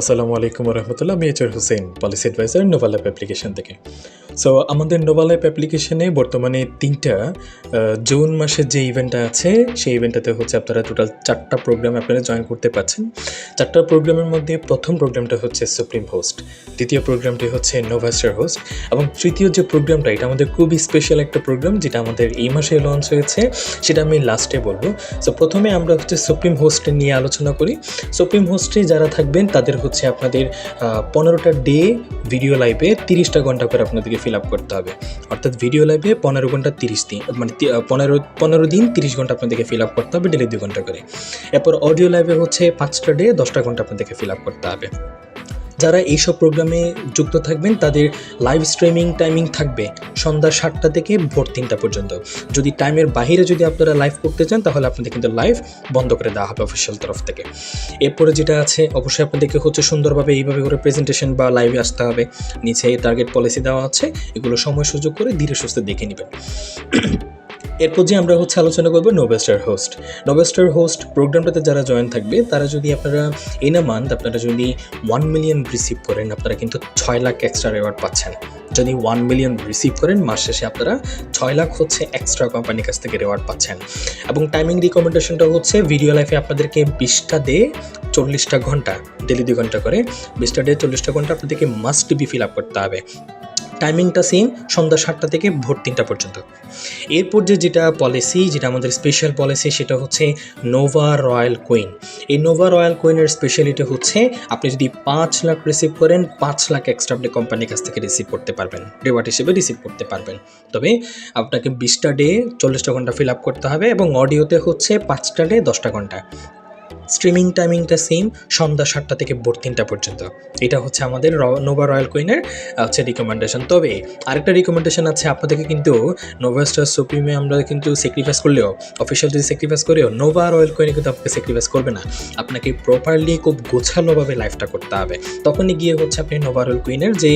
আসসালামু আলাইকুম রহমতুল্লাহ। আমি এইচআর হুসেন, পলিসি অ্যাডভাইজার নোভাল অ্যাপ অ্যাপ্লিকেশন থেকে। সো আমাদের নোভাল অ্যাপ অ্যাপ্লিকেশনে বর্তমানে জুন মাসের যে ইভেন্টটা আছে সেই ইভেন্টটাতে হচ্ছে আপনারা টোটাল 4টা প্রোগ্রাম আপনারা জয়েন করতে পারছেন। 4টা প্রোগ্রামের মধ্যে প্রথম প্রোগ্রামটা হচ্ছে সুপ্রিম হোস্ট, দ্বিতীয় প্রোগ্রামটি হচ্ছে নোভাস্টার হোস্ট এবং তৃতীয় যে প্রোগ্রামটা এটা আমাদের খুবই স্পেশাল একটা প্রোগ্রাম যেটা আমাদের এই মাসে লঞ্চ হয়েছে, সেটা আমি লাস্টে বলবো। সো প্রথমে আমরা হচ্ছে সুপ্রিম হোস্ট নিয়ে আলোচনা করি। সুপ্রিম হোস্টে যারা থাকবেন তাদের হচ্ছে আপনাদের 15টা ডে ভিডিও লাইভে 30টা ঘন্টা করে আপনাদেরকে ফিল আপ করতে হবে। অর্থাৎ ভিডিও লাইভে 15 ঘন্টা 30 দিন, মানে 15 দিন 30 ঘন্টা আপনাদেরকে ফিল আপ করতে হবে, ডেলি 2 ঘন্টা করে। এরপর অডিও লাইভে হচ্ছে 5টা ডে 10টা ঘন্টা আপনাদেরকে ফিল আপ করতে হবে। যারা এইসব প্রোগ্রামে যুক্ত থাকবেন তাদের লাইভ স্ট্রিমিং টাইমিং থাকবে সন্ধ্যা 7টা থেকে ভোর 3টা পর্যন্ত। যদি টাইমের বাইরে যদি আপনারা লাইভ করতে চান তাহলে আপনাদের কিন্তু লাইভ বন্ধ করে দেওয়া হবে অফিসিয়াল তরফ থেকে। এরপরে যেটা আছে অবশ্যই আপনাদেরকে হচ্ছে সুন্দরভাবে এইভাবে করে প্রেজেন্টেশন বা লাইভে আসতে হবে। নিচে টার্গেট পলিসি দেওয়া আছে, এগুলো সময় সুযোগ করে ধীরে সুস্থে দেখে নেবেন। এরপর যে আমরা হচ্ছে আলোচনা করবো নোভাস্টার হোস্ট। নোভাস্টার হোস্ট প্রোগ্রামটাতে যারা জয়েন থাকবে তারা যদি আপনারা ইন আ মান্থ আপনারা যদি 1 মিলিয়ন রিসিভ করেন আপনারা কিন্তু 6 লাখ এক্সট্রা রিওয়ার্ড পাচ্ছেন। যদি 1 মিলিয়ন রিসিভ করেন মাস শেষে আপনারা 6 লাখ হচ্ছে এক্সট্রা কোম্পানির কাছ থেকে রিওয়ার্ড পাচ্ছেন। এবং টাইমিং রিকমেন্ডেশনটা হচ্ছে ভিডিও লাইফে আপনাদেরকে 20টা ডে 40টা ঘন্টা, ডেলি 2 ঘন্টা করে 20টা ডে 40টা ঘন্টা আপনাদেরকে মাস্ট বি ফিল আপ করতে হবে। টাইমিংটা সেম, সন্ধ্যা 7টা থেকে ভোর 3টা পর্যন্ত। এরপর যেটা পলিসি, যেটা আমাদের স্পেশাল পলিসি, সেটা হচ্ছে নোভা রয়্যাল কুইন। এই নোভা রয়্যাল কুইনের স্পেশালিটি হচ্ছে আপনি যদি 5 লাখ রিসিভ করেন 5 লাখ এক্সট্রা আপনি কোম্পানির কাছ থেকে রিসিভ করতে পারবেন, রিওয়ার্ড হিসেবে রিসিভ করতে পারবেন। তবে আপনাকে 20টা ডে 40টা ঘন্টা ফিল আপ করতে হবে এবং অডিওতে হচ্ছে 5টা ডে 10টা ঘন্টা। স্ট্রিমিং টাইমিংটা সেম, সন্ধ্যা 7টা থেকে ভোর 3টা পর্যন্ত। এটা হচ্ছে আমাদের নোভা রয়্যাল কুইনের হচ্ছে রিকমেন্ডেশন। তবে আরেকটা রিকমেন্ডেশন আছে, আপনাদেরকে কিন্তু নোভাস্টার সুপ্রিমে আমরা কিন্তু স্যাক্রিফাইস করলেও, অফিসিয়াল যদি স্যাক্রিফাইস করেও নোভা রয়্যাল কুইনে কিন্তু আপনাকে স্যাক্রিফাইস করবে না। আপনাকে প্রপারলি খুব গোছালোভাবে লাইফটা করতে হবে, তখনই গিয়ে হচ্ছে আপনি নোভা রয়্যাল কুইনের যে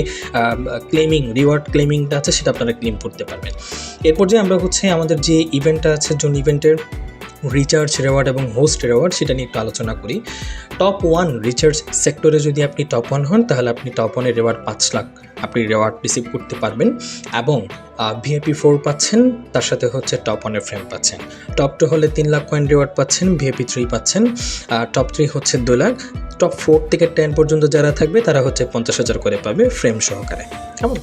রিওয়ার্ড ক্লেমিংটা আছে সেটা আপনারা ক্লেম করতে পারবেন। এরপর যে আমরা হচ্ছে আমাদের যে ইভেন্টটা আছে, জুন ইভেন্টের রিচার্জ রিওয়ার্ড এবং হোস্ট রিওয়ার্ড, সেটা নিয়ে একটু আলোচনা করি। টপ 1 রিচার্জ সেক্টরে যদি আপনি টপ 1 হন তাহলে আপনি টপ 1-এর রিওয়ার্ড 5 লাখ আপনি রিওয়ার্ড রিসিভ করতে পারবেন এবং ভিআইপি 4 পাচ্ছেন, তার সাথে হচ্ছে টপ 1-এর ফ্রেম পাচ্ছেন। টপ 2 হলে 3 লাখ কয়েন রিওয়ার্ড পাচ্ছেন, ভিআইপি 3 পাচ্ছেন, টপ 3 হচ্ছে 2 লাখ, টপ 4 থেকে 10 পর্যন্ত যারা থাকবে তারা হচ্ছে 50,000 করে পাবে ফ্রেম সহকারে। কেমন?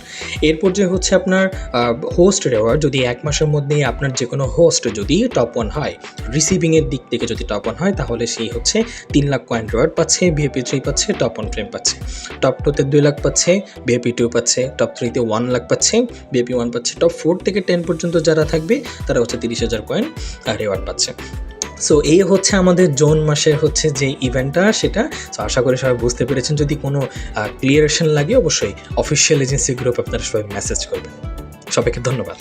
এরপর যে হচ্ছে আপনার হোস্ট রিওয়ার্ড, যদি 1 মাসের মধ্যেই আপনার যে কোনো হোস্ট যদি টপ 1 হয়, রিসিভিংয়ের দিক থেকে যদি টপ 1 হয় তাহলে সেই হচ্ছে 3 লাখ কয়েন রিওয়ার্ড পাচ্ছে, ভিআইপি 3 পাচ্ছে, টপ 1 ফ্রেম পাচ্ছে। টপ 2-তে 2 লাখ পাচ্ছে, ভিআইপি 2 পাচ্ছে, টপ 3-তে 1 লাখ পাচ্ছে, ভিআইপি 1 পাচ্ছে। টপ 4 থেকে 10 পর্যন্ত যারা থাকবে তারা হচ্ছে 30,000 কয়েন রিওয়ার্ড পাচ্ছে। সো এই হচ্ছে আমাদের জুন মাসের হচ্ছে যে ইভেন্টটা সেটা। সো আশা করি সবাই বুঝতে পেরেছেন। যদি কোনো ক্লিয়ারেশন লাগে অবশ্যই অফিসিয়াল এজেন্সি গ্রুপ আপনারা সবাই মেসেজ করবেন। সবাইকে ধন্যবাদ।